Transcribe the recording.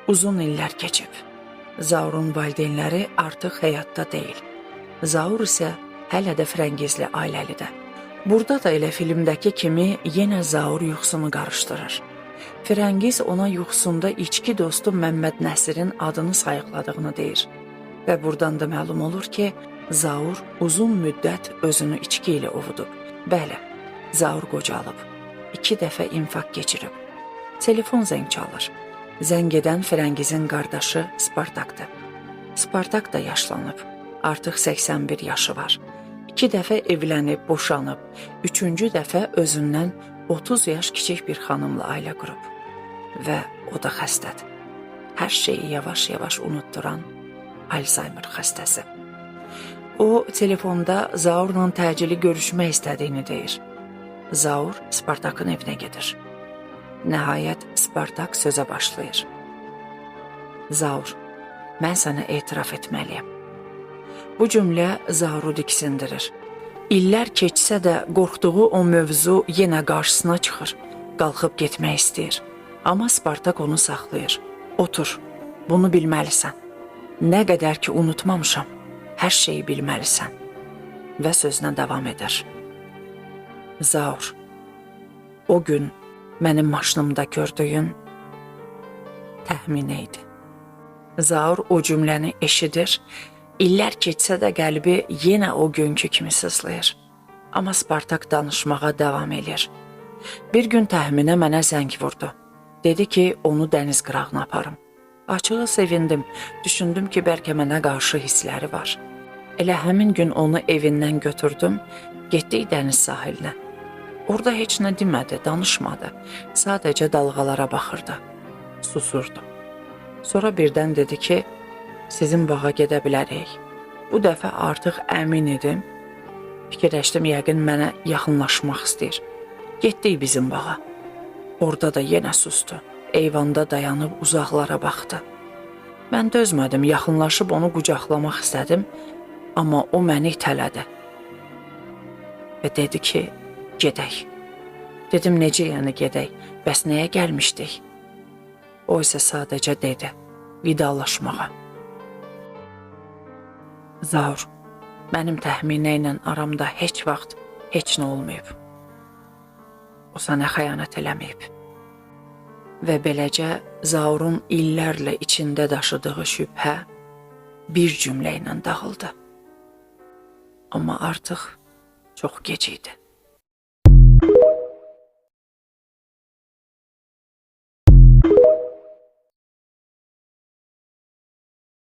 Uzun illər keçib. Zaurun valideynləri artıq həyatda deyil. Zaur isə hələ də Firəngizli ailəlidir. Burada da elə filmdəki kimi yenə Zaur yuxusunu qarışdırır. Firəngiz ona yuxusunda içki dostu Məmməd Nəsirin adını sayıqladığını deyir. Və buradan da məlum olur ki, Zaur uzun müddət özünü içki ilə ovudub. Bəli, Zaur qocalıb. 2 dəfə infaq keçirib. Telefon zəng çalır. Zəng edən Firəngizin qardaşı Spartakdır. Spartak da yaşlanıb. Artıq 81 yaşı var. 2 dəfə evlənib, boşanıb. 3-cü dəfə özündən 30 yaş kiçik bir xanımla ailə qurub. Və o da xəstədir. Hər şeyi yavaş-yavaş unutduran Alzheimer xəstəsi. O, telefonda Zaurla təcili görüşmək istədiyini deyir. Zaur Spartakın evinə gedir. Nəhayət Spartak sözə başlayır. Zaur, mən sənə etiraf etməliyəm. Bu cümlə Zauru diksindirir. İllər keçsə də qorxduğu o mövzu yenə qarşısına çıxır. Qalxıb getmək istəyir. Amma Spartak onu saxlayır. Otur, bunu bilməlisən. Nə qədər ki unutmamışam, hər şeyi bilməlisən. Və sözünə davam edir. Zaur, o gün mənim maşınımda gördüyün təxminə idi. Zaur o cümləni eşidir. İllər keçsə də qəlbi yenə o günkü kimi sızlayır. Amma Spartak danışmağa davam edir. Bir gün təxminə mənə zəng vurdu. Dedi ki, onu dəniz qırağına aparım. Açığı sevindim. Düşündüm ki, bəlkə mənə qarşı hissləri var. Elə həmin gün onu evindən götürdüm, getdik dəniz sahilinə. Orada heç nə demədi, danışmadı. Sadəcə dalğalara baxırdı. Susurdu. Sonra birdən dedi ki, sizin bağa gedə bilərik. Bu dəfə artıq əmin idim. Fikirləşdim, yəqin mənə yaxınlaşmaq istəyir. Getdik bizim bağa. Orada da yenə sustu. Eyvanda dayanıb uzaqlara baxdı. Mən dözmədim, yaxınlaşıb onu qucaqlamaq istədim, amma o məni itələdi. Və dedi ki, gedək. Dedim, necə yəni gedək? Bəs nəyə gəlmişdik? O isə sadəcə dedi, vidalaşmağa. Zaur, mənim təxminə ilə aramda heç vaxt heç nə olmayıb. O sənə xəyanət eləməyib. Və beləcə Zaurun illərlə içində daşıdığı şübhə bir cümlə ilə dağıldı. Amma artıq çox gec idi.